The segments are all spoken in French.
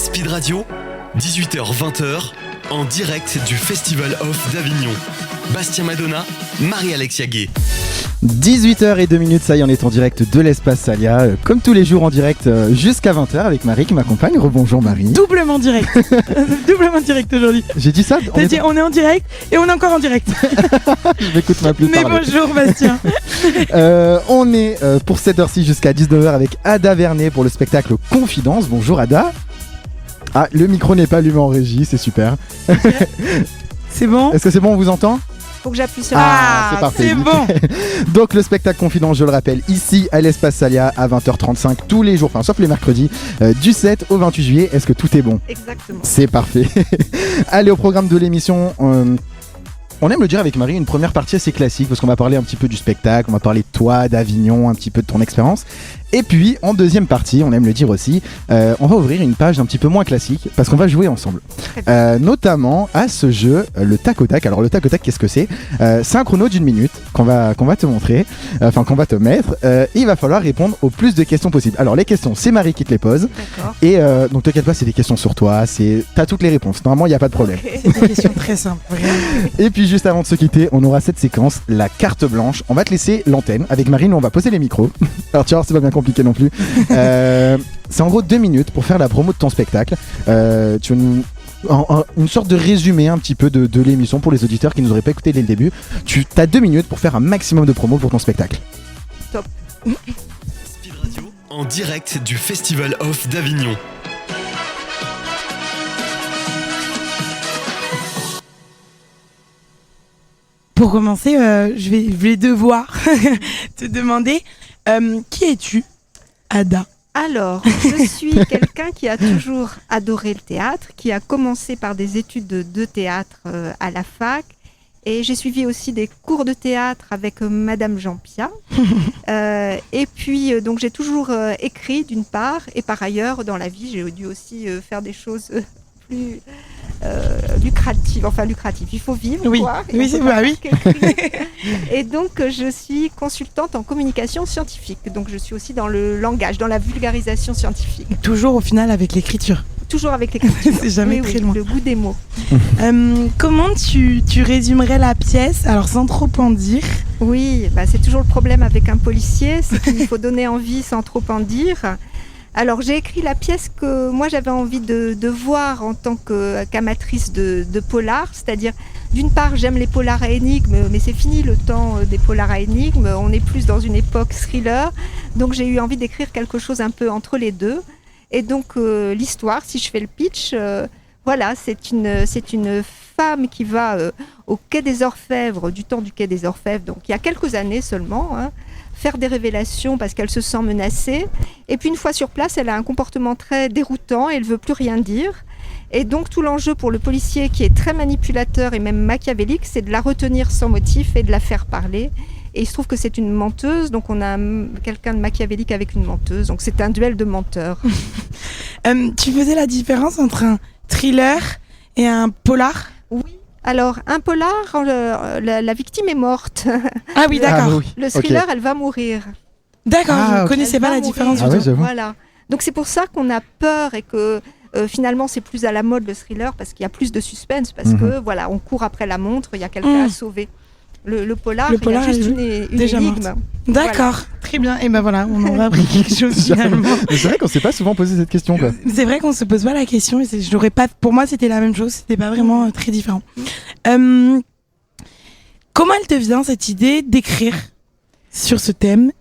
Speed Radio, 18h-20h, en direct du Festival Off d'Avignon. Bastien Madonna, Marie-Alexia Gué. 18h02, ça y est, on est en direct de l'Espace Salia, comme tous les jours en direct jusqu'à 20h avec Marie qui m'accompagne. Rebonjour Marie. Doublement direct. Doublement direct aujourd'hui. J'ai dit ça. T'as dit on est en direct et on est encore en direct. Je m'écoute ma plus Mais parler. bonjour Bastien. On est pour cette heure-ci jusqu'à 19h avec Ada Vernet pour le spectacle Confidence. Bonjour Ada. Ah, le micro n'est pas allumé en régie, c'est super. C'est bon? Est-ce que c'est bon, on vous entend? Faut que j'appuie sur c'est parfait. C'est bon. Donc le spectacle Confidence, je le rappelle, ici à l'Espace Salia à 20h35 tous les jours, enfin sauf les mercredis, du 7 au 28 juillet. Est-ce que tout est bon? Exactement. C'est parfait. Allez, au programme de l'émission, on aime le dire avec Marie, une première partie assez classique parce qu'on va parler un petit peu du spectacle, on va parler de toi, d'Avignon, un petit peu de ton expérience. Et puis en deuxième partie, on aime le dire aussi, on va ouvrir une page un petit peu moins classique parce qu'on va jouer ensemble. Notamment à ce jeu, le tac au tac. Alors le tac au tac, qu'est-ce que c'est? C'est un chrono d'1 minute qu'on va te montrer, enfin qu'on va te mettre. Il va falloir répondre au plus de questions possibles. Alors les questions, c'est Marie qui te les pose. D'accord. Et donc t'inquiète pas, c'est des questions sur toi, t'as toutes les réponses. Normalement, il n'y a pas de problème. Okay. C'est des questions très simples, vraiment. Et puis juste avant de se quitter, on aura cette séquence, la carte blanche. On va te laisser l'antenne. Avec Marine, on va poser les micros. Alors tu vois, c'est pas bien compliqué non plus. C'est en gros 2 minutes pour faire la promo de ton spectacle. Tu veux une sorte de résumé un petit peu de l'émission pour les auditeurs qui nous auraient pas écouté dès le début. Tu as 2 minutes pour faire un maximum de promo pour ton spectacle. Top. Speed Radio, en direct du Festival Off d'Avignon. Pour commencer, je vais devoir te demander qui es-tu, Ada? Alors, je suis quelqu'un qui a toujours adoré le théâtre, qui a commencé par des études de théâtre à la fac. Et j'ai suivi aussi des cours de théâtre avec Madame Jean-Pia. Et puis, donc j'ai toujours écrit d'une part. Et par ailleurs, dans la vie, j'ai dû aussi faire des choses plus lucratives. Enfin, lucratives. Il faut vivre, Oui, quoi. oui, c'est vrai, oui. Et donc, je suis consultante en communication scientifique. Donc, je suis aussi dans le langage, dans la vulgarisation scientifique. Toujours au final avec l'écriture. Toujours avec l'écriture. C'est jamais Mais très oui, loin. le goût des mots. Comment tu résumerais la pièce, alors sans trop en dire? Oui, bah, c'est toujours le problème avec un policier, c'est qu'il faut donner envie sans trop en dire. Alors j'ai écrit la pièce que moi j'avais envie de voir en tant qu'amatrice de polar, c'est-à-dire d'une part j'aime les polars à énigmes, mais c'est fini le temps des polars à énigmes, on est plus dans une époque thriller, donc j'ai eu envie d'écrire quelque chose un peu entre les deux. Et donc l'histoire, si je fais le pitch, voilà, c'est une femme qui va au Quai des Orfèvres, du temps du Quai des Orfèvres, donc il y a quelques années seulement, faire des révélations parce qu'elle se sent menacée. Et puis une fois sur place, elle a un comportement très déroutant et elle ne veut plus rien dire. Et donc tout l'enjeu pour le policier qui est très manipulateur et même machiavélique, c'est de la retenir sans motif et de la faire parler. Et il se trouve que c'est une menteuse, donc on a quelqu'un de machiavélique avec une menteuse, donc c'est un duel de menteurs. Tu faisais la différence entre un thriller et un polar? Oui. Alors, un polar, la victime est morte. Ah oui, d'accord. Ah, oui. Le thriller, Ok. elle va mourir. D'accord, Ah, je ne ok. connaissais Elle pas va la mourir. différence Ah du ouais, tout. j'avoue. Voilà. Donc c'est pour ça qu'on a peur et que finalement c'est plus à la mode le thriller parce qu'il y a plus de suspense, parce que voilà, on court après la montre, il y a quelqu'un à sauver. Le polar, Le polar, il y a juste est une déjà énigme. D'accord, très bien. Et ben voilà, on en a appris quelque chose finalement. Mais c'est vrai qu'on s'est pas souvent posé cette question, quoi. C'est vrai qu'on se pose pas la question. Et j'aurais pas. Pour moi, c'était la même chose. C'était pas vraiment très différent. Comment elle te vient cette idée d'écrire sur ce thème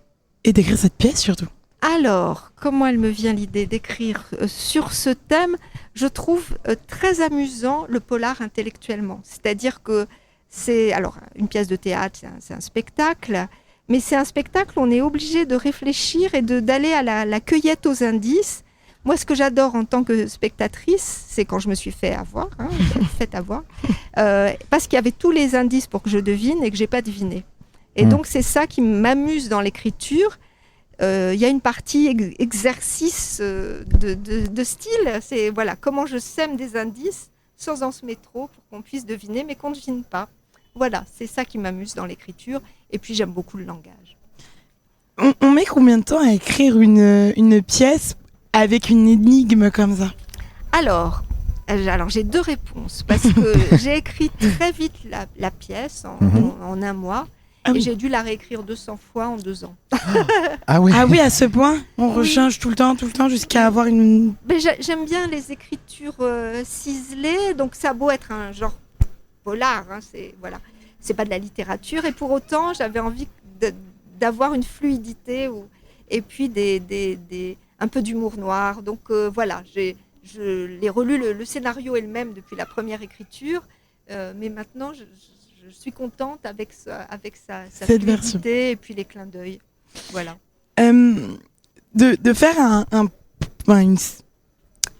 et d'écrire cette pièce surtout? Alors, comment elle me vient l'idée d'écrire sur ce thème? Je trouve très amusant le polar intellectuellement. C'est-à-dire que c'est alors une pièce de théâtre, c'est un spectacle, mais c'est un spectacle où on est obligé de réfléchir et d'aller à la cueillette aux indices. Moi, ce que j'adore en tant que spectatrice, c'est quand je me suis fait avoir, parce qu'il y avait tous les indices pour que je devine et que j'ai pas deviné. Et donc, c'est ça qui m'amuse dans l'écriture. Il y a une partie exercice de style. C'est voilà, comment je sème des indices sans en semer trop pour qu'on puisse deviner, mais qu'on ne devine pas. Voilà, c'est ça qui m'amuse dans l'écriture. Et puis, j'aime beaucoup le langage. On met combien de temps à écrire une pièce avec une énigme comme ça? Alors, j'ai 2 réponses parce que j'ai écrit très vite la pièce en un mois. Ah oui. Et j'ai dû la réécrire 200 fois en 2 ans. Ah oui. Ah oui, à ce point, on Oui. rechange tout le temps, jusqu'à avoir une... Mais j'aime bien les écritures ciselées, donc ça a beau être un genre polar, hein, c'est pas de la littérature, et pour autant j'avais envie d'avoir une fluidité et puis un peu d'humour noir. Donc voilà, je l'ai relu, le scénario est le même depuis la première écriture, mais maintenant je suis contente avec sa Cette version. fluidité et puis les clins d'œil. Voilà. De faire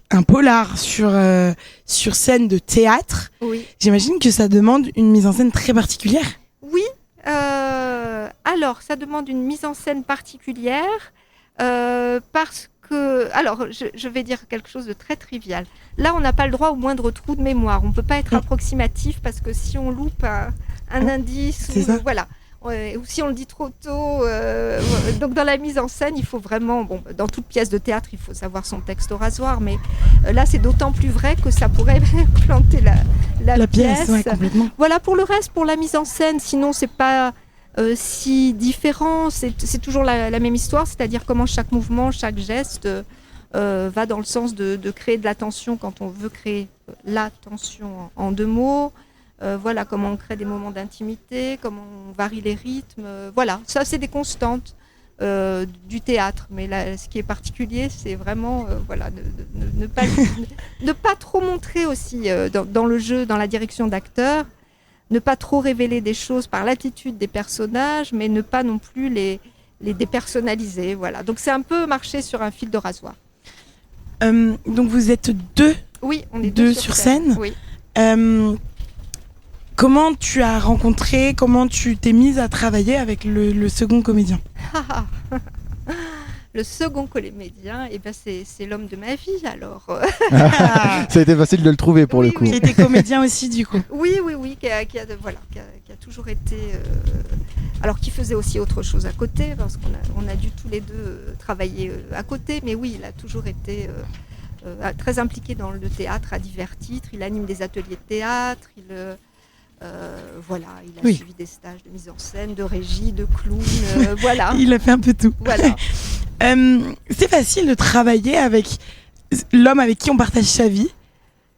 un polar sur scène de théâtre, Oui. j'imagine que ça demande une mise en scène très particulière. Oui, alors ça demande une mise en scène particulière parce que, alors je vais dire quelque chose de très trivial. Là, on n'a pas le droit au moindre trou de mémoire. On ne peut pas être approximatif parce que si on loupe un indice, voilà. Ou si on le dit trop tôt. Donc dans la mise en scène, il faut vraiment, dans toute pièce de théâtre, il faut savoir son texte au rasoir, mais là c'est d'autant plus vrai que ça pourrait planter la pièce. Ouais, complètement. Voilà, pour le reste, pour la mise en scène, sinon c'est pas si différent, c'est toujours la même histoire, c'est-à-dire comment chaque mouvement, chaque geste va dans le sens de créer de la tension quand on veut créer la tension en 2 mots. Voilà, comment on crée des moments d'intimité, comment on varie les rythmes. Voilà, ça c'est des constantes du théâtre. Mais là, ce qui est particulier, c'est vraiment ne pas trop montrer aussi dans le jeu, dans la direction d'acteur, ne pas trop révéler des choses par l'attitude des personnages, mais ne pas non plus les dépersonnaliser. Voilà. Donc c'est un peu marcher sur un fil de rasoir. Donc vous êtes 2. Oui, on est deux deux sur scène. Oui. Comment tu as rencontré, comment tu t'es mise à travailler avec le second comédien? Le second comédien, eh ben c'est l'homme de ma vie alors. Ça a été facile de le trouver pour le coup. Qui était comédien aussi du coup. Oui, qui a toujours été. Alors qui faisait aussi autre chose à côté, parce qu'on a dû tous les deux travailler à côté, mais oui, il a toujours été très impliqué dans le théâtre à divers titres. Il anime des ateliers de théâtre, il a suivi des stages de mise en scène, de régie, de clown, voilà. Il a fait un peu tout. Voilà. C'est facile de travailler avec l'homme avec qui on partage sa vie.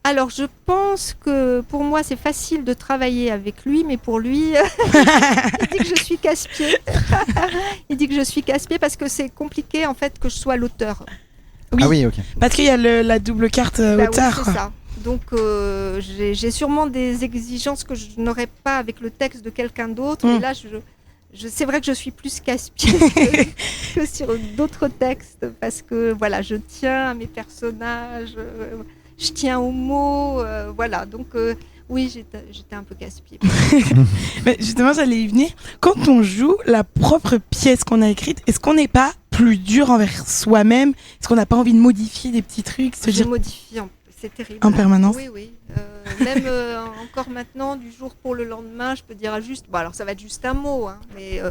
Alors, je pense que pour moi, c'est facile de travailler avec lui, mais pour lui, il dit que je suis casse-pied. Il dit que je suis casse-pied parce que c'est compliqué, en fait, que je sois l'auteur. Oui. Ah oui, ok. Parce qu'il y a la double carte auteur. Oui, c'est ça. Donc, j'ai sûrement des exigences que je n'aurais pas avec le texte de quelqu'un d'autre. Et là, c'est vrai que je suis plus casse-pied que sur d'autres textes parce que, voilà, je tiens à mes personnages... je tiens aux mots, voilà. Donc, oui, j'étais un peu casse-pied. Mais justement, j'allais y venir. Quand on joue la propre pièce qu'on a écrite, est-ce qu'on n'est pas plus dur envers soi-même? Est-ce qu'on n'a pas envie de modifier des petits trucs? Je modifie, c'est terrible. En permanence? Oui. Même encore maintenant, du jour pour le lendemain, je peux dire juste... Bon, alors ça va être juste un mot, hein, mais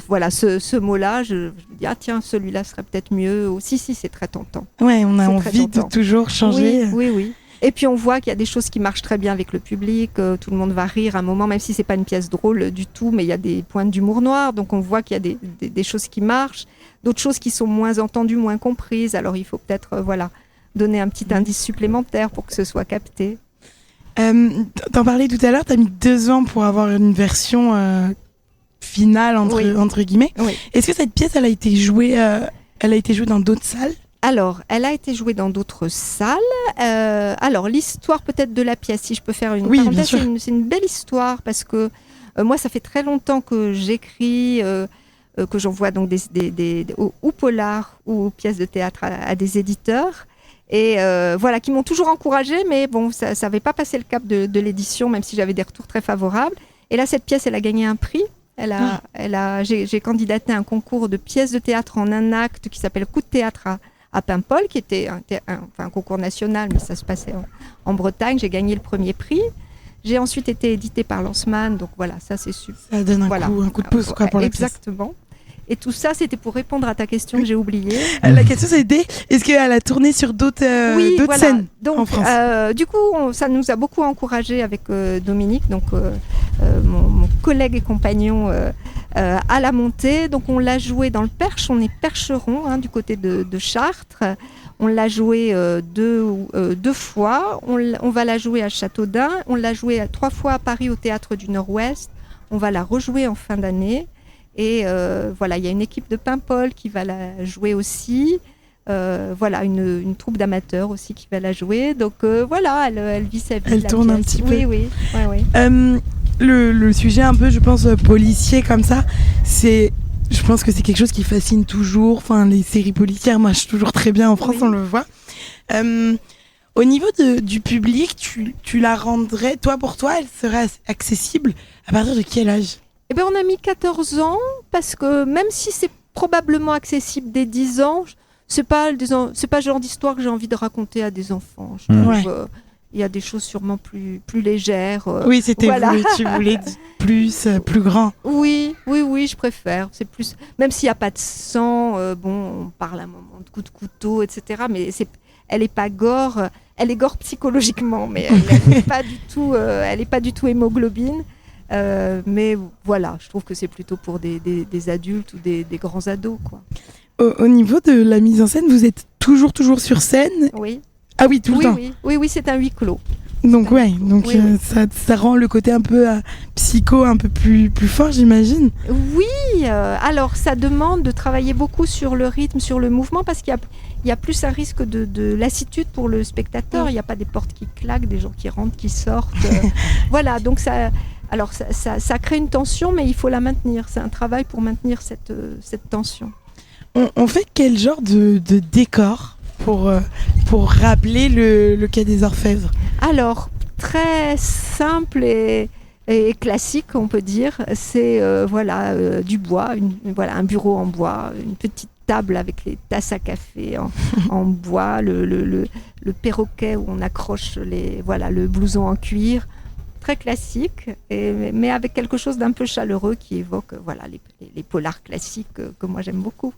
voilà, ce mot-là, je me dis, ah tiens, celui-là serait peut-être mieux. Ou, si, c'est très tentant. Ouais, on a C'est envie de toujours changer. Oui. Et puis on voit qu'il y a des choses qui marchent très bien avec le public, tout le monde va rire à un moment, même si c'est pas une pièce drôle du tout, mais il y a des points d'humour noir, donc on voit qu'il y a des choses qui marchent, d'autres choses qui sont moins entendues, moins comprises, alors il faut peut-être donner un petit indice supplémentaire pour que ce soit capté. T'en parlais tout à l'heure, t'as mis 2 ans pour avoir une version finale entre guillemets. Oui. Est-ce que cette pièce, elle a été jouée dans d'autres salles? Alors, elle a été jouée dans d'autres salles. Alors, l'histoire peut-être de la pièce, si je peux faire une parenthèse, c'est une belle histoire parce que moi, ça fait très longtemps que j'écris, que j'envoie donc ou polars ou pièces de théâtre à des éditeurs. Et voilà, qui m'ont toujours encouragée, mais bon, ça n'avait pas passé le cap de l'édition, même si j'avais des retours très favorables. Et là, cette pièce, elle a gagné un prix. J'ai candidaté à un concours de pièces de théâtre en un acte qui s'appelle Coup de théâtre à Paimpol, qui était un concours national, mais ça se passait en Bretagne. J'ai gagné le premier prix. J'ai ensuite été éditée par Lanzmann, donc voilà, ça c'est super. Ça donne un coup de pouce pour la pièce. Exactement. Et tout ça, c'était pour répondre à ta question que j'ai oubliée. La question c'était, est-ce qu'elle a tourné sur d'autres scènes donc, en France du coup, ça nous a beaucoup encouragé avec Dominique, donc mon collègue et compagnon à la montée. Donc on l'a joué dans le Perche, on est percheron du côté de Chartres. On l'a joué deux fois. On va la jouer à Châteaudun. On l'a joué 3 fois à Paris au Théâtre du Nord-Ouest. On va la rejouer en fin d'année. Et voilà, il y a une équipe de Paimpol qui va la jouer aussi. Voilà, une troupe d'amateurs aussi qui va la jouer. Donc voilà, elle vit sa vie. Elle tourne un petit peu. Oui. Le sujet un peu, je pense, policier comme ça, je pense que c'est quelque chose qui fascine toujours. Enfin, les séries policières marchent toujours très bien en France, on le voit. Au niveau du public, tu la rendrais, pour toi, elle serait accessible à partir de quel âge ? Eh bien, on a mis 14 ans parce que même si c'est probablement accessible dès 10 ans, c'est pas le genre d'histoire que j'ai envie de raconter à des enfants. Je trouve, il y a des choses sûrement plus légères. Oui, c'était tu voulais plus grand. Oui, je préfère. C'est plus, même s'il n'y a pas de sang, on parle à un moment de coups de couteau, etc. Mais elle est pas gore. Elle est gore psychologiquement, mais elle n'est pas du tout hémoglobine. Mais voilà, je trouve que c'est plutôt pour des adultes ou des grands ados, quoi. Au niveau de la mise en scène, vous êtes toujours sur scène ? Oui. Ah oui, tout le temps. Oui, c'est un huis clos. Donc ça rend le côté un peu psycho un peu plus fort, j'imagine. Oui, alors ça demande de travailler beaucoup sur le rythme, sur le mouvement, parce qu'il y a plus un risque de lassitude pour le spectateur. Il n'y a pas des portes qui claquent, des gens qui rentrent, qui sortent. Voilà, donc ça crée une tension, mais il faut la maintenir. C'est un travail pour maintenir cette tension. On fait quel genre de décor pour rappeler le Quai des Orfèvres ? Alors, très simple et classique, on peut dire. C'est du bois, un bureau en bois, une petite table avec les tasses à café en bois, le perroquet où on accroche le blouson en cuir. Très classique, mais avec quelque chose d'un peu chaleureux qui évoque les polars classiques que moi j'aime beaucoup.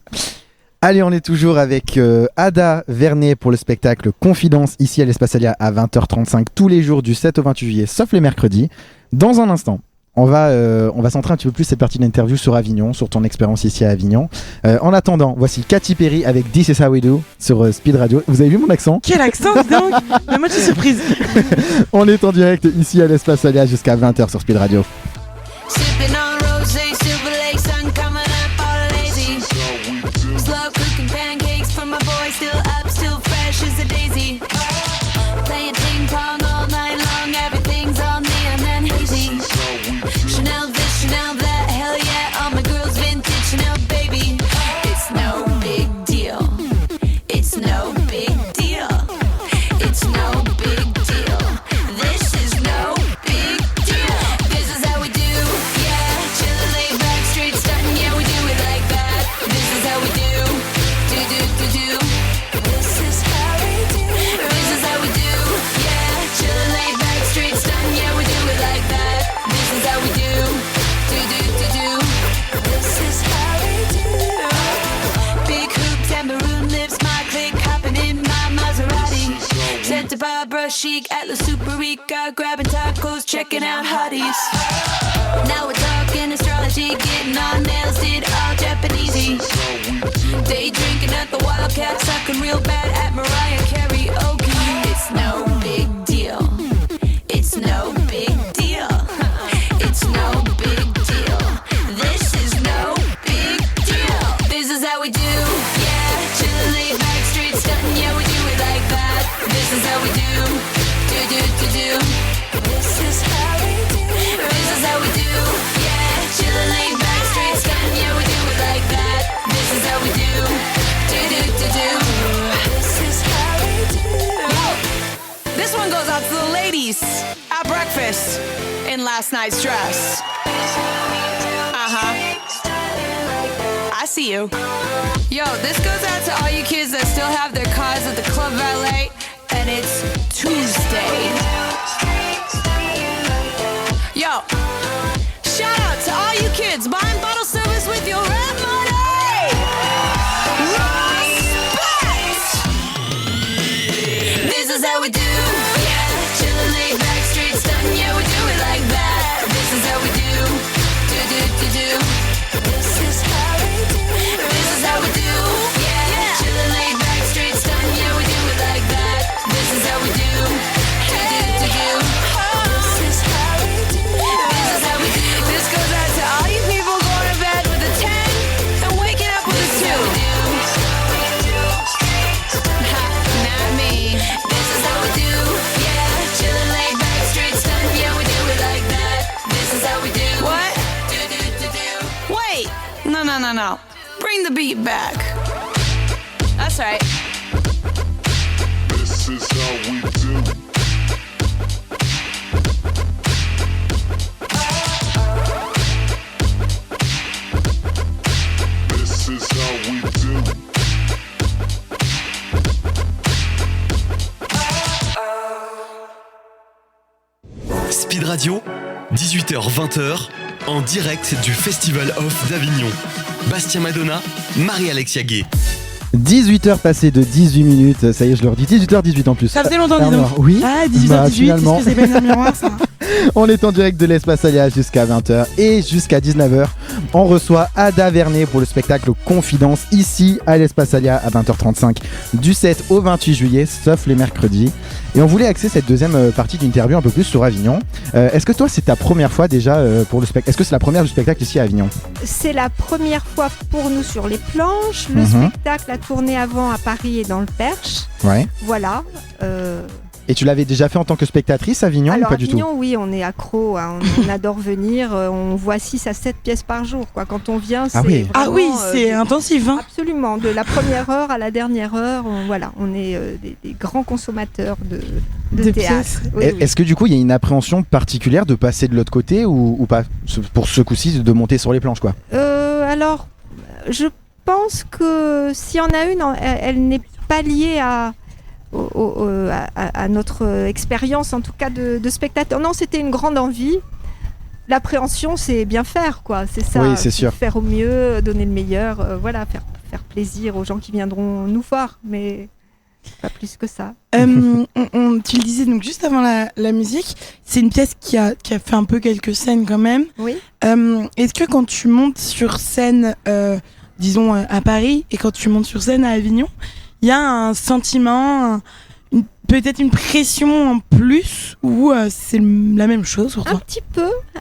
Allez, on est toujours avec Ada Vernet pour le spectacle Confidence ici à l'Espace-Alia à 20h35 tous les jours du 7 au 28 juillet, sauf les mercredis. Dans un instant, on va centrer un petit peu plus cette partie de l'interview sur Avignon, sur ton expérience ici à Avignon. En attendant, voici Katy Perry avec This Is How We Do sur Speed Radio. Vous avez vu mon accent ? Quel accent, donc. Mais moi, je suis surprise. On est en direct ici à l'Espace-Alia jusqu'à 20h sur Speed Radio. Chic at La Superica, grabbing tacos, checking out hotties. Now we're talking astrology, getting our nails did all Japanesey. Day drinking at the Wildcat, sucking real bad at Mariah karaoke. It's no big deal. It's no big deal. It's no big deal. This is no big deal. This is how we do. Yeah, chillin' laid back, straight stuntin'. Yeah, we do it like that. This is how we do. This is how we do. This is how we do. Yeah, chillin' laid back, straight stuntin'. Yeah, we do it like that. This is how we do. This is how we do. This one goes out to the ladies at breakfast in last night's dress. I see you. Yo, this goes out to all you kids that still have their cars at the Club Valet. And it's Tuesday. Yo, shout out to all you kids buying bottle service with your rap money. we do. Yeah, chillin', laid back, straight stuntin'. Yeah, we do it like that. This is how we do. Do do do do. This is how we do. This is how we do. Yeah, chillin', laid back, straight stuntin'. Yeah, we do it like that. This is how we do. Do do do do. This is how we do. This is how we do. This goes out to all you people going to bed with a 10 and waking up with a 2. Not me. This is how we do. Yeah, chillin', laid back, straight stuntin'. Yeah, we do it like that. This is how we do. What? Do do do do. Wait. No. Bring the beat back. That's right. This is how we do. This is how we do. Speed Radio, 18h-20h, en direct du Festival Off d'Avignon. Bastien Madonna, Marie-Alexia Gay. 18h passées de 18 minutes, ça y est, je leur dis 18h18 en plus. Ça faisait longtemps, dis donc. Alors, oui, Ah, 18h18, bah, finalement. est-ce que c'est pas une miroir, ça? On est en direct de l'Espace Alia jusqu'à 20h et jusqu'à 19h. On reçoit Ada Vernet pour le spectacle Confidence ici à l'Espace Alia à 20h35 du 7 au 28 juillet, sauf les mercredis. Et on voulait axer cette deuxième partie d'interview un peu plus sur Avignon. Est-ce que toi, c'est ta première fois déjà pour le spectacle? Est-ce que c'est la première du spectacle ici à Avignon? C'est la première fois pour nous sur les planches. Le spectacle a tourné avant à Paris et dans le Perche. Ouais. Voilà. Et tu l'avais déjà fait en tant que spectatrice à Avignon Alors ou pas du tout? Avignon, oui, on est accro, hein, on adore venir. On voit 6 à 7 pièces par jour. Quoi. Quand on vient, c'est oui. Ah oui, vraiment, c'est intensif, hein. Absolument, de la première heure à la dernière heure, on est des grands consommateurs de théâtre. pièces. Oui, oui. Est-ce que du coup, il y a une appréhension particulière de passer de l'autre côté ou pas? Pour ce coup-ci, de monter sur les planches, quoi. Alors, je pense que s'il y en a une, elle n'est pas liée à notre expérience, en tout cas de spectateur. Non, c'était une grande envie. L'appréhension, c'est bien faire, quoi. C'est ça. Oui, c'est sûr. Faire au mieux, donner le meilleur, voilà, faire plaisir aux gens qui viendront nous voir, mais pas plus que ça. Tu le disais donc juste avant la musique, c'est une pièce qui a fait un peu quelques scènes quand même. Oui. Est-ce que quand tu montes sur scène, disons à Paris, et quand tu montes sur scène à Avignon, il y a un sentiment, peut-être une pression en plus, ou c'est la même chose pour toi?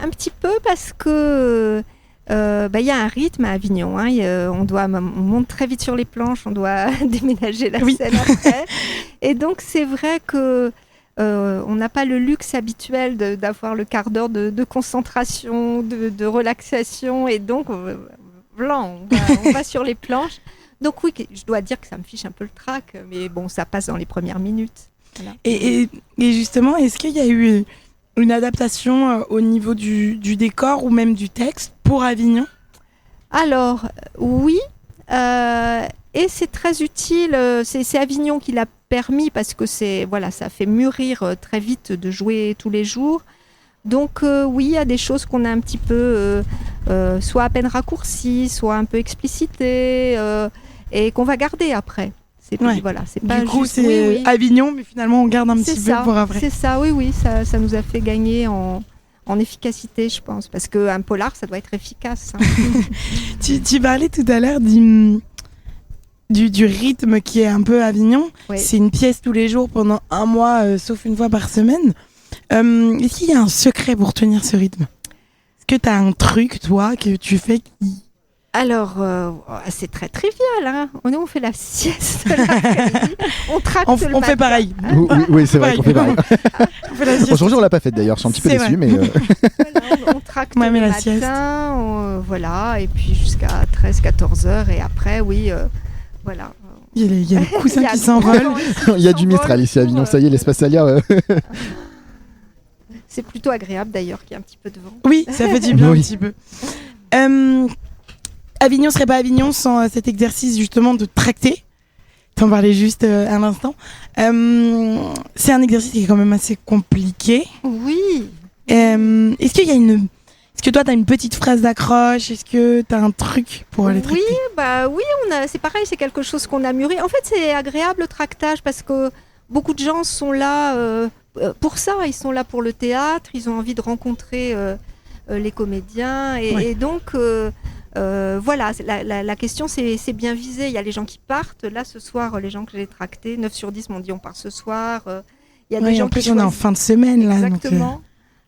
Un petit peu parce que y a un rythme à Avignon. Hein, on monte très vite sur les planches, on doit déménager la scène après. Et donc c'est vrai que on n'a pas le luxe habituel d'avoir le quart d'heure de concentration, de relaxation, et donc on va sur les planches. Donc oui, je dois dire que ça me fiche un peu le trac, mais bon, ça passe dans les premières minutes. Voilà. Et justement, est-ce qu'il y a eu une adaptation au niveau du décor ou même du texte pour Avignon? Alors, oui, et c'est très utile. C'est Avignon qui l'a permis parce que ça fait mûrir très vite de jouer tous les jours. Donc oui, il y a des choses qu'on a un petit peu soit à peine raccourcies, soit un peu explicitées, et qu'on va garder après. C'est Ouais. c'est pas Du coup, juste, c'est oui. Avignon, mais finalement, on garde un petit peu pour après. C'est ça, oui, ça nous a fait gagner en efficacité, je pense, parce qu'un polar, ça doit être efficace. Hein. Tu parlais tout à l'heure du rythme qui est un peu Avignon. Oui. C'est une pièce tous les jours pendant un mois, sauf une fois par semaine. Est-ce qu'il y a un secret pour tenir ce rythme? Est-ce que tu as un truc, toi, que tu fais qui... Alors, c'est très trivial. Hein. Nous, on fait la sieste l'après-midi. On tracte le matin. On fait pareil. Oui, c'est vrai qu'on fait pareil. On fait la sieste. Aujourd'hui, on l'a pas fait d'ailleurs, je suis un petit peu C'est déçu, vrai. mais Voilà, on tracte Ouais, mais le la sieste. matin, voilà, et puis jusqu'à 13-14 heures, et après, oui, voilà. Il y a le coussin Il y a qui le s'envole. courant ici il y a qui du Mistral ici à s'envole Avignon, pour, ça y est, l'Espace Alia. C'est plutôt agréable d'ailleurs qu'il y ait un petit peu de vent. Oui, ça fait du bien Oui. un petit peu. Avignon serait pas Avignon sans cet exercice justement de tracter. T'en parlais juste à l'instant. C'est un exercice qui est quand même assez compliqué. Oui. Est-ce qu'il y a est-ce que toi t'as une petite phrase d'accroche? Est-ce que t'as un truc pour aller tracter? Oui, c'est pareil, c'est quelque chose qu'on a mûri. En fait, c'est agréable le tractage parce que beaucoup de gens sont là pour ça. Ils sont là pour le théâtre. Ils ont envie de rencontrer les comédiens. Et donc, voilà, la question, c'est bien visé. Il y a les gens qui partent. Là, ce soir, les gens que j'ai tractés, 9 sur 10 m'ont dit on part ce soir. Il y a des gens en plus, qui on est en choisissent... fin de semaine, là. Exactement.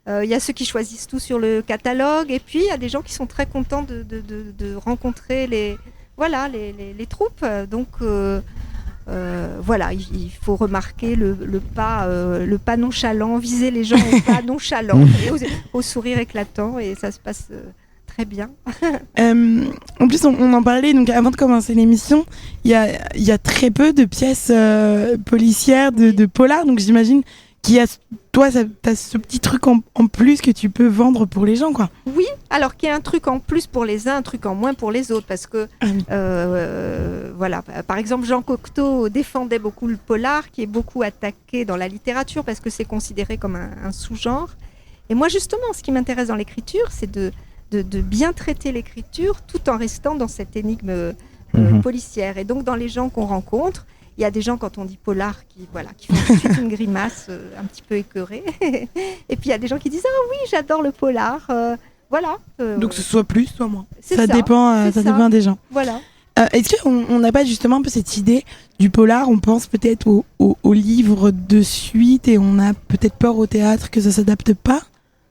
Il y a ceux qui choisissent tout sur le catalogue. Et puis, il y a des gens qui sont très contents de rencontrer les troupes. Donc, voilà, il faut remarquer le pas nonchalant, viser les gens au pas nonchalant et au sourire éclatant. Et ça se passe très bien. En plus, on en parlait, donc avant de commencer l'émission, il y a très peu de pièces policières, de polar. Donc j'imagine toi, t'as ce petit truc en plus que tu peux vendre pour les gens, quoi. Oui, alors qu'il y a un truc en plus pour les uns, un truc en moins pour les autres, parce que, voilà, par exemple, Jean Cocteau défendait beaucoup le polar, qui est beaucoup attaqué dans la littérature, parce que c'est considéré comme un sous-genre. Et moi, justement, ce qui m'intéresse dans l'écriture, c'est de bien traiter l'écriture, tout en restant dans cette énigme policière. Et donc, dans les gens qu'on rencontre, il y a des gens, quand on dit polar, qui font tout de suite une grimace un petit peu écœurée. Et puis, il y a des gens qui disent « Ah oui, j'adore le polar. » Voilà. Donc, ce soit plus, soit moins. Ça dépend des gens. Voilà. Est-ce qu'on n'a pas justement un peu cette idée du polar? On pense peut-être au livre de suite et on a peut-être peur au théâtre que ça ne s'adapte pas?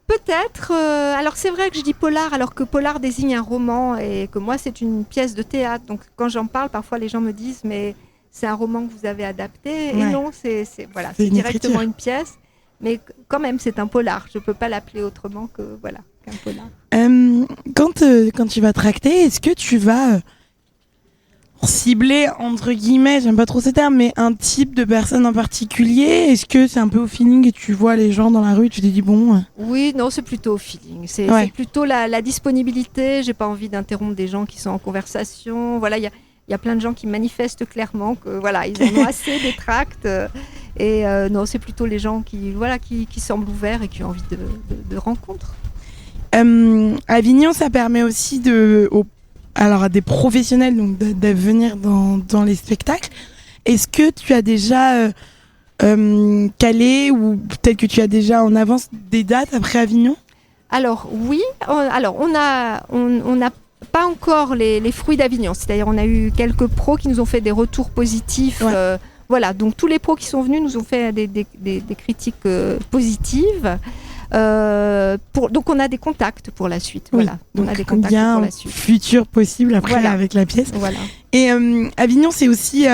Peut-être. Alors, c'est vrai que je dis polar, alors que polar désigne un roman et que moi, c'est une pièce de théâtre. Donc, quand j'en parle, parfois, les gens me disent « Mais... c'est un roman que vous avez adapté ». Et non, c'est directement une pièce. Mais quand même, c'est un polar. Je ne peux pas l'appeler autrement qu'un polar. Quand tu vas tracter, est-ce que tu vas cibler, entre guillemets, j'aime pas trop ce terme, mais un type de personne en particulier? Est-ce que c'est un peu au feeling et tu vois les gens dans la rue et tu te dis bon... Oui, non, c'est plutôt au feeling. C'est plutôt la disponibilité. J'ai pas envie d'interrompre des gens qui sont en conversation. Voilà, il y a plein de gens qui manifestent clairement que voilà, ils en ont assez des tracts. Et non, c'est plutôt les gens qui semblent ouverts et qui ont envie de rencontres. Avignon, ça permet aussi à des professionnels donc de venir dans les spectacles. Est-ce que tu as déjà calé ou peut-être que tu as déjà en avance des dates après Avignon? Alors oui, on n'a pas encore les fruits d'Avignon. C'est-à-dire on a eu quelques pros qui nous ont fait des retours positifs. Ouais. Voilà, donc tous les pros qui sont venus nous ont fait des critiques positives. Donc on a des contacts pour la suite. Oui, voilà, donc on a des contacts pour la suite. Futur possible après avec la pièce. Voilà. Et Avignon, c'est aussi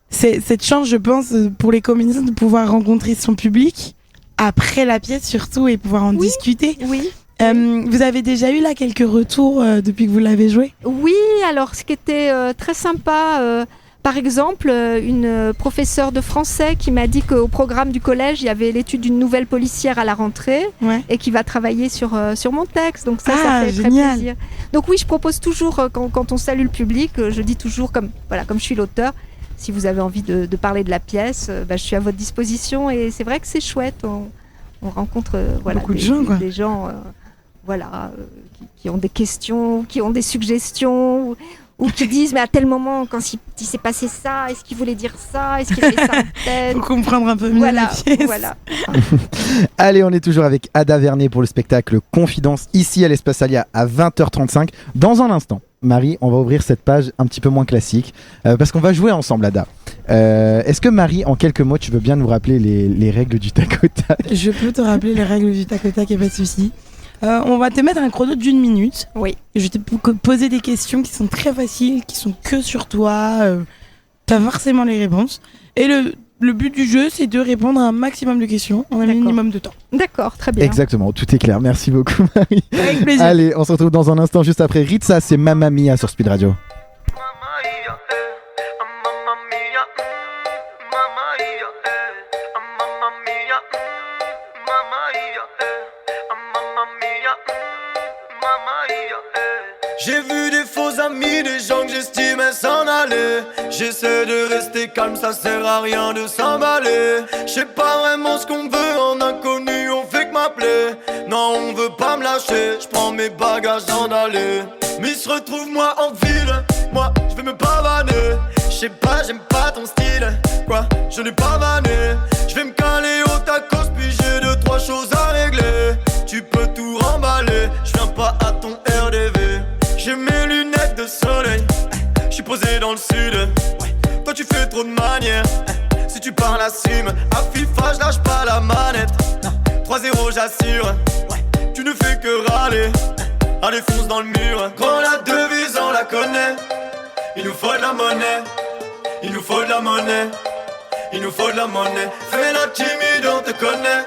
cette chance, je pense, pour les comédiens de pouvoir rencontrer son public après la pièce surtout et pouvoir en discuter. Oui. Vous avez déjà eu là quelques retours depuis que vous l'avez joué? Oui, alors ce qui était très sympa, par exemple, une professeure de français qui m'a dit qu'au programme du collège, il y avait l'étude d'une nouvelle policière à la rentrée et qui va travailler sur mon texte. Donc ça fait génial. très plaisir. Donc oui, je propose toujours, quand on salue le public, je dis toujours, comme je suis l'auteur, si vous avez envie de parler de la pièce, je suis à votre disposition. Et c'est vrai que c'est chouette. On rencontre beaucoup de gens, des gens qui ont des questions, qui ont des suggestions, ou qui disent mais à tel moment quand il s'est passé ça, est-ce qu'il voulait dire ça, est-ce qu'il avait ça en tête? Faut comprendre un peu mieux la pièce. Voilà. Allez, on est toujours avec Ada Vernet pour le spectacle Confidence ici à l'Espace Alia à 20h35. Dans un instant, Marie, on va ouvrir cette page un petit peu moins classique parce qu'on va jouer ensemble, Ada. Est-ce que Marie, en quelques mots, tu veux bien nous rappeler les règles du tac au tac? Je peux te rappeler les règles du tac au tac, y a pas de souci. On va te mettre un chrono d'1 minute. Oui. Je vais te poser des questions qui sont très faciles, qui sont que sur toi. T'as forcément les réponses. Et le but du jeu, c'est de répondre à un maximum de questions en un minimum de temps. D'accord, très bien. Exactement, tout est clair. Merci beaucoup, Marie. Avec plaisir. Allez, on se retrouve dans un instant, juste après Ritza, c'est Mamma Mia sur Speed Radio. J'ai vu des faux amis, des gens que j'estimais s'en aller. J'essaie de rester calme, ça sert à rien de s'emballer. J'sais pas vraiment ce qu'on veut, en inconnu on fait que m'appeler. Non, on veut pas me lâcher, j'prends mes bagages en aller. Mais se retrouve moi en ville, moi j'vais me pavaner. J'sais pas, j'aime pas ton style, quoi, je n'ai pas vanné. Je vais me caler au tacos, puis j'ai 2-3 choses à régler. Tu peux tout remballer, je viens pas à ton RDV. J'ai mes lunettes de soleil, je suis posé dans le sud. Toi tu fais trop de manières, si tu parles assume. À FIFA je lâche pas la manette, 3-0 j'assure. Tu ne fais que râler, allez fonce dans le mur. Quand la devise on la connaît, il nous faut de la monnaie, il nous faut de la monnaie, il nous faut de la monnaie. Fais la timide, on te connaît.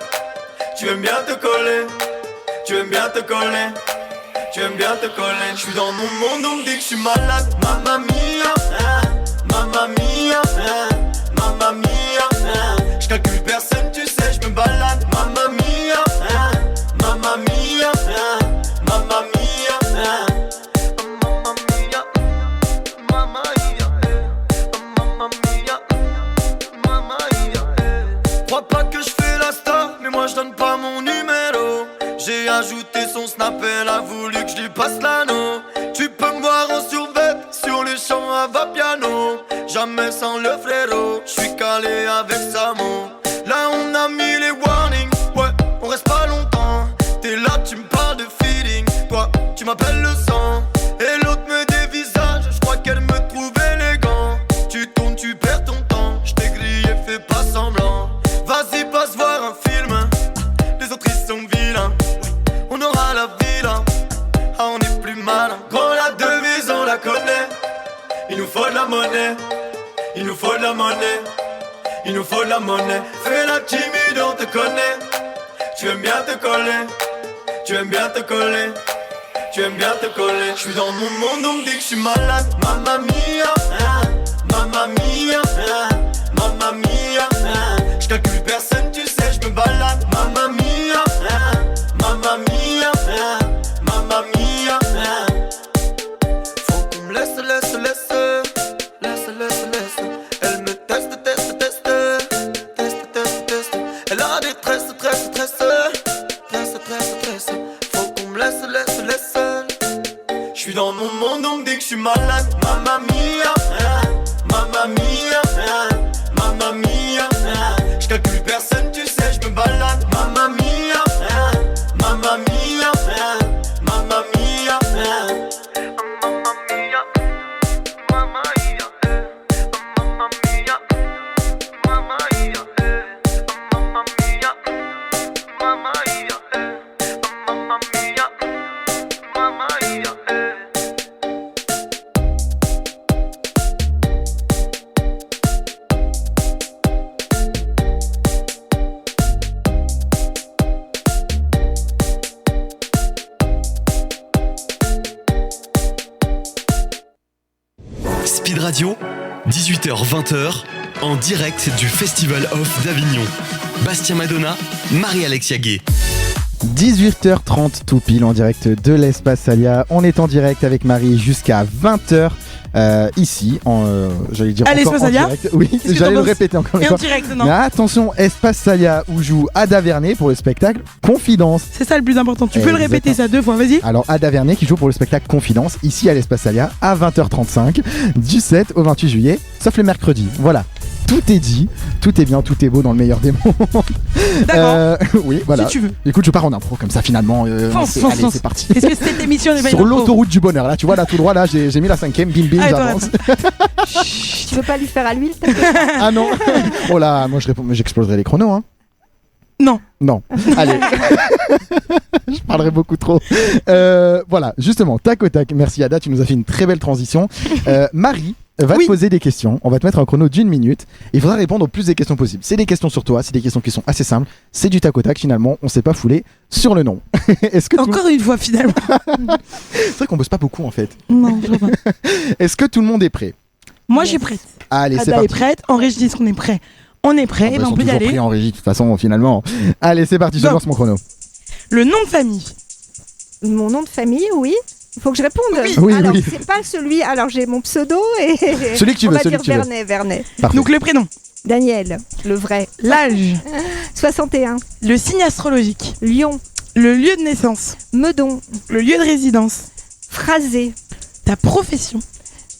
Tu aimes bien te coller, tu aimes bien te coller, tu aimes bien te coller. Je suis dans mon monde, on me dit que je suis malade. Mamma mia, mamma mia, mamma mia. Je calcule personne, tu sais, je me balade. Mamma mia, mamma mia, mamma mia, mamma mia, mamma mia, mamma mia, mamma mia. Crois pas que je fais la star, mais moi je donne pas mon numéro. J'ai ajouté son snap, elle a voulu que je lui passe l'anneau. Tu peux me voir en survêt, sur les champs à va-piano. Jamais sans le frérot, je suis calé avec Samo. Là on a mis les warnings, ouais, on reste pas longtemps. T'es là, tu me parles de feeling, toi, tu m'appelles le sang. Et l'autre me dévisage, je crois qu'elle me trouve élégant. Tu tournes, tu perds ton temps, je t'ai grillé, fais pas semblant. Vas-y, passe voir un film, les autres ils sont vilains. On aura la villa, ah on est plus malin. Quand la devise on la connaît, il nous faut de la monnaie, il nous faut de la monnaie, il nous faut de la monnaie. Fais la timide, on te connaît. Tu aimes bien te coller, tu aimes bien te coller, tu aimes bien te coller. Je suis dans mon monde, on me dit que je suis malade. Mamma mia, mamma mia, mamma mia. Je calcule personne, tu sais, je me balade. Mamma mia, mamma mia, mamma mia. Faut qu'on me laisse. Elle me teste. Elle a des tresses. Faut qu'on me laisse. Je suis dans mon monde, on me dit que je suis malade. Mamma mia, mamma mia, mamma mia. Je calcule personne, tu sais, je me balade. Mamma mia, mamma mia, mamma mia. Mamma mia, mamma mia, mamma mia, mamma mia, mamma mia, mamma mia, mamma mia, mamma mia. Speed Radio, 18h-20h, en direct du Festival Off d'Avignon. Bastien Madonna, Marie-Alexia Gay. 18h30 tout pile en direct de l'Espace Salia. On est en direct avec Marie jusqu'à 20h. Ici, j'allais dire À encore l'Espace en Salia. direct. Oui, Qu'est-ce que j'allais t'en le penses répéter encore une Et en fois. direct, non. Mais attention, Espace Salia où joue Ada Vernet pour le spectacle Confidence. C'est ça le plus important. Tu peux le répéter ça 2 fois, vas-y. Alors Ada Vernet qui joue pour le spectacle Confidence ici à l'Espace Salia à 20h35 du 7 au 28 juillet, sauf le mercredi. Voilà. Tout est dit, tout est bien, tout est beau dans le meilleur des mondes. D'accord. Oui, voilà. Si tu veux. Écoute, je pars en impro comme ça finalement. Fonce. C'est parti. Est-ce que cette émission n'est pas Sur une impro l'autoroute du bonheur, là, tu vois, là, tout droit, là, j'ai mis la 5ème, bim bim, Ah, attends, j'avance. Tu veux pas lui faire à l'huile Ah non. Oh là, moi je réponds, mais j'exploserai les chronos, hein. Non. Non. Allez. Je parlerai beaucoup trop. Voilà, justement, tac au tac. Merci Ada, tu nous as fait une très belle transition. Marie va te poser des questions. On va te mettre un chrono d'1 minute. Il faudra répondre au plus des questions possibles. C'est des questions sur toi, c'est des questions qui sont assez simples. C'est du tac au tac finalement. On s'est pas foulé sur le nom. Est-ce que Encore une fois, finalement. c'est vrai qu'on bosse pas beaucoup en fait. Non, je vois pas. Est-ce que tout le monde est prêt? Moi, j'ai prête. Allez, c'est Ada est parti. prête. En régie, disent qu'on est prêt. On est prêt. Ah Et bah, ben, ils on sont peut y toujours aller. pris en régie de toute façon finalement. Allez, c'est parti. Je Go. lance mon chrono. Le nom de famille. Mon nom de famille, oui. Il faut que je réponde. Oui, alors, oui. c'est pas celui. Alors, j'ai mon pseudo et. Celui que tu on veux, va celui dire que tu veux. Vernet. Parfait. Donc, le prénom. Daniel, le vrai. L'âge. 61. Le signe astrologique. Lyon. Le lieu de naissance. Meudon. Le lieu de résidence. Phrasé. Ta profession.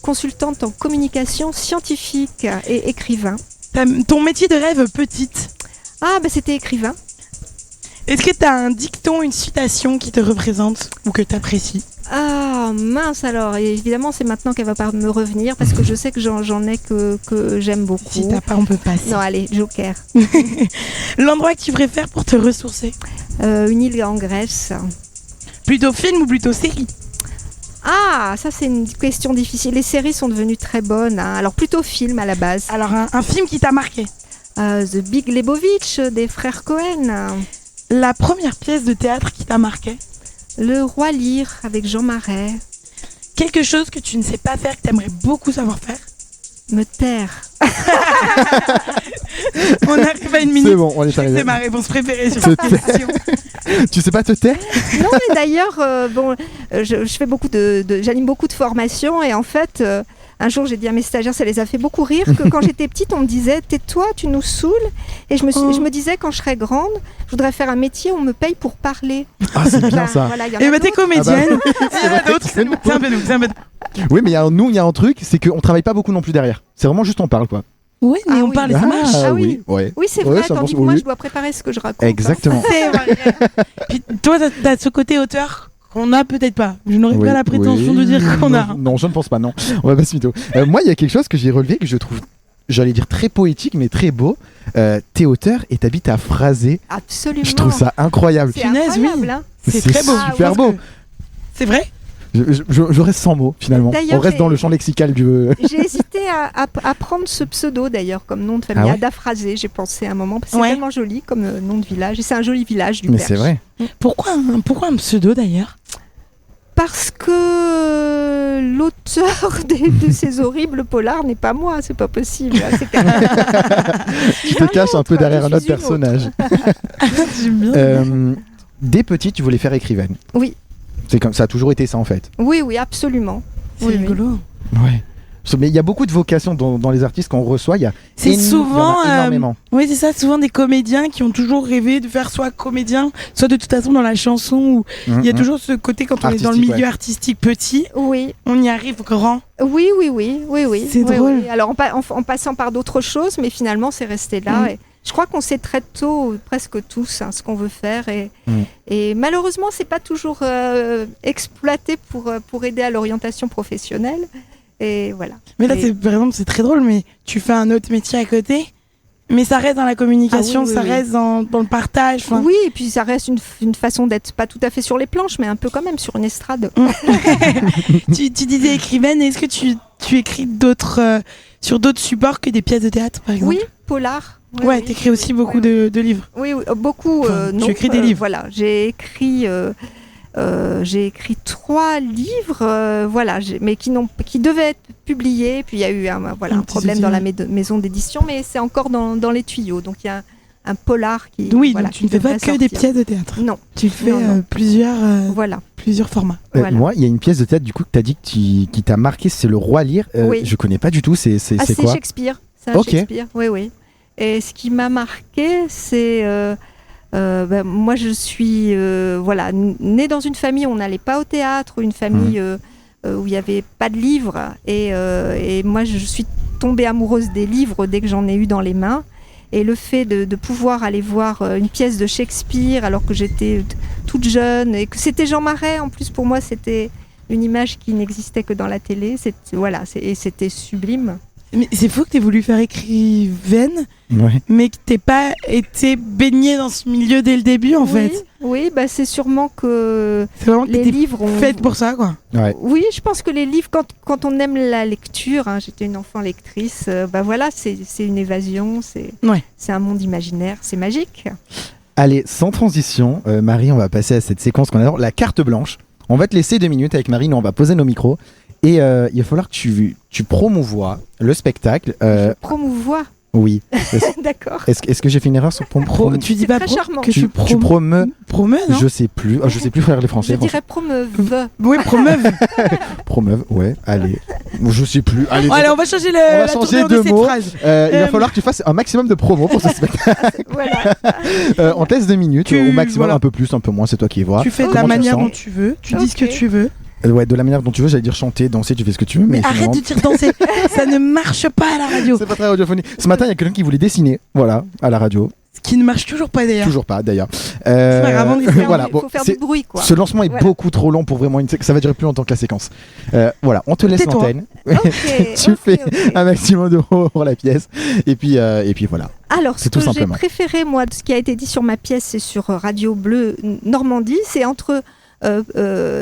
Consultante en communication scientifique et écrivain. Ton métier de rêve petite, Ah, bah c'était écrivain. est-ce que t'as un dicton, une citation qui te représente ou que t'apprécies? Ah, mince alors. Et évidemment, c'est maintenant qu'elle va pas me revenir parce que je sais que j'en ai que j'aime beaucoup. Si t'as pas, on peut passer. Non, allez, Joker. L'endroit que tu préfères pour te ressourcer? Une île en Grèce. Plutôt film ou plutôt série? Ah, ça c'est une question difficile. Les séries sont devenues très bonnes. Hein. Alors plutôt film à la base. Alors, un film qui t'a marqué? The Big Lebowitz des frères Cohen. La première pièce de théâtre qui t'a marqué? Le Roi Lear avec Jean Marais. Quelque chose que tu ne sais pas faire, que t'aimerais beaucoup savoir faire? Me taire. On arrive à une minute. C'est bon, on est arrivé. C'est ma réponse préférée sur Te cette question. Tu sais pas te taire? Non, mais d'ailleurs, je fais beaucoup j'anime beaucoup de formations et en fait, un jour j'ai dit à mes stagiaires, ça les a fait beaucoup rire, que quand j'étais petite, on me disait tais-toi, tu nous saoules. Et je me disais, quand je serai grande, je voudrais faire un métier où on me paye pour parler. Ah, c'est bien ça. Voilà, y en Et a bah t'es d'autres. comédienne. C'est vrai, C'est un peu nous. Oui, mais nous, il y a un truc, c'est qu'on travaille pas beaucoup non plus derrière. C'est vraiment juste on parle, quoi. Oui, mais Ah on oui. parle et ça marche. Ah oui. Ouais. Oui, c'est Ouais, vrai, ça tandis marche, que moi, oui. je dois préparer ce que je raconte. Exactement. C'est vrai. Puis toi, t'as ce côté auteur qu'on a peut-être pas. Je n'aurais Oui, pas la prétention oui. de dire qu'on non, a. Non, je ne pense pas, non. On va pas se mytho. Moi, il y a quelque chose que j'ai relevé que je trouve, j'allais dire très poétique, mais très beau. T'es auteur et t'habites à Phrasé. Absolument. Je trouve ça incroyable. C'est Punaise, incroyable, oui. hein. C'est C'est très beau. super Ah, beau. parce que- C'est vrai? Je reste sans mots, finalement. D'ailleurs, On reste dans le champ lexical du... J'ai hésité à prendre ce pseudo d'ailleurs comme nom de famille, Ah ouais Ada Phrasé, j'ai pensé à un moment, parce que c'est Ouais. tellement joli comme nom de village, et c'est un joli village du Mais Perche. c'est vrai. Pourquoi un pseudo d'ailleurs? Parce que l'auteur de ces horribles polars n'est pas moi, c'est pas possible. Hein, c'est quand même- Tu te caches un peu autre, derrière je un autre suis une autre. personnage. J'aime bien. Dès petite, tu voulais faire écrivaine. Oui. C'est comme ça a toujours été ça, en fait. Oui, absolument. C'est oui, rigolo. Ouais. Mais il y a beaucoup de vocations dans les artistes qu'on reçoit. Il y a C'est il y en a souvent, énormément. Oui, c'est ça, souvent des comédiens qui ont toujours rêvé de faire soit comédien, soit de toute façon dans la chanson où il y a toujours ce côté quand on est dans le Artistique, milieu ouais. artistique petit, Oui, on y arrive grand. oui. C'est Oui, drôle. oui. Alors en passant par d'autres choses, mais finalement c'est resté là. Mm. Et je crois qu'on sait très tôt, presque tous, hein, ce qu'on veut faire. Mm. Et malheureusement, c'est pas toujours exploité pour aider à l'orientation professionnelle. Et voilà. Mais là, Et- par exemple, c'est très drôle, mais tu fais un autre métier à côté, mais ça reste dans la communication, Ah oui, oui, ça oui. reste dans le partage. enfin. Oui, et puis ça reste une façon d'être pas tout à fait sur les planches, mais un peu quand même sur une estrade. tu disais écrivaine, est-ce que tu écris sur d'autres supports que des pièces de théâtre, par exemple? Oui, polar. Oui, Ouais, oui. t'écris aussi beaucoup Ouais. de livres. Oui, beaucoup. Enfin, tu non, écris des livres. Voilà, j'ai écrit 3 livres, voilà, mais qui devaient être publiés. Puis il y a eu un petit problème souci. dans la maison d'édition, mais c'est encore dans les tuyaux. Donc il y a un polar qui. Oui, voilà, donc tu ne qui fais pas devrait que des sortir. pièces de théâtre. Non, Tu fais Non. plusieurs voilà. formats. Voilà. Moi, il y a une pièce de théâtre du coup que t'as dit qui t'a marqué, c'est le Roi Lear. Oui. Je connais pas du tout. C'est C'est quoi? Shakespeare. C'est un Ok. Shakespeare. Oui. Et ce qui m'a marqué, c'est moi, je suis née dans une famille où on n'allait pas au théâtre, une famille où il n'y avait pas de livres. Et moi, je suis tombée amoureuse des livres dès que j'en ai eu dans les mains. Et le fait de pouvoir aller voir une pièce de Shakespeare alors que j'étais toute jeune et que c'était Jean Marais, en plus pour moi, c'était une image qui n'existait que dans la télé. Et c'était sublime. Mais c'est fou que t'aies voulu faire écrivaine, Ouais. mais que t'aies pas été baignée dans ce milieu dès le début, en fait. Oui, bah c'est sûrement que C'est vraiment que les t'étais livres ont... faite pour ça, quoi. Ouais. Oui, je pense que les livres, quand on aime la lecture, hein, j'étais une enfant lectrice, voilà, c'est une évasion, Ouais. c'est un monde imaginaire, c'est magique. Allez, sans transition, Marie, on va passer à cette séquence qu'on adore, la carte blanche. On va te laisser 2 minutes avec Marie, nous on va poser nos micros. Et il va falloir que tu promouvoiis le spectacle. Je promouvois, Oui. d'accord. Est-ce que j'ai fait une erreur sur Tu dis C'est pas très charmant. que tu tu promeux? promeux, non? Je sais plus. Je sais plus faire les français. Je dirais promeuve. Oui, promeuve. Promeuve, ouais, allez. Je sais plus. Allez, Allez, on va changer on va la changer tournure de de cette mots. phrase. il va falloir que tu fasses un maximum de promos pour ce spectacle. Voilà. On te laisse 2 minutes, Tu- au maximum, voilà. un peu plus, un peu moins, c'est toi qui vois. Tu fais de Comment la tu manière sens dont tu veux, tu dis ce que Ok. tu veux. Ouais, de la manière dont tu veux, j'allais dire chanter, danser, tu fais ce que tu veux. Mais Mais arrête finalement, de dire danser, ça ne marche pas à la radio. c'est pas très radiophonique. Ce matin, il y a quelqu'un qui voulait dessiner, voilà, à la radio. Ce qui ne marche toujours pas d'ailleurs. Toujours pas d'ailleurs. pas grave, on essaie. Voilà, Il bon, faut faire c'est- du bruit, quoi. ce lancement est Voilà. beaucoup trop long pour vraiment ça va durer plus longtemps que la séquence. Voilà, on te laisse Tais-toi. l'antenne. Ok, Tu ok, fais ok. un maximum d'euros pour la pièce. Et puis voilà. Alors, ce C'est tout que j'ai simplement. préféré, moi, de ce qui a été dit sur ma pièce et sur Radio Bleu Normandie, c'est entre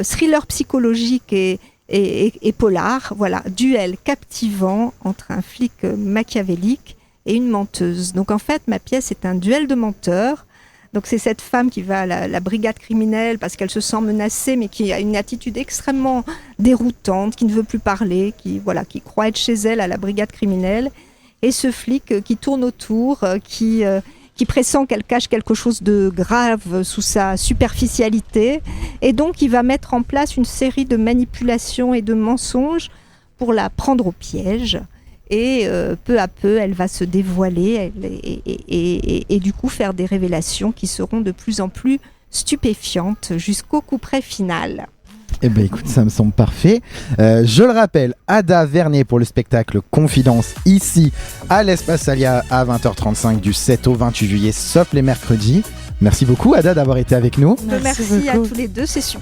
thriller psychologique et polar. Voilà, duel captivant entre un flic machiavélique et une menteuse. Donc, en fait, ma pièce est un duel de menteurs. Donc, c'est cette femme qui va à la brigade criminelle parce qu'elle se sent menacée, mais qui a une attitude extrêmement déroutante, qui ne veut plus parler, qui croit être chez elle à la brigade criminelle. Et ce flic qui tourne autour, qui pressent qu'elle cache quelque chose de grave sous sa superficialité. Et donc, il va mettre en place une série de manipulations et de mensonges pour la prendre au piège. Et peu à peu, elle va se dévoiler et du coup faire des révélations qui seront de plus en plus stupéfiantes jusqu'au couperet final. Eh ben écoute, ça me semble parfait. Je le rappelle, Ada Vernier pour le spectacle Confidence, ici à l'Espace Alia à 20h35 du 7 au 28 juillet, sauf les mercredis. Merci beaucoup Ada d'avoir été avec nous. Merci à beaucoup. tous les deux, c'est super.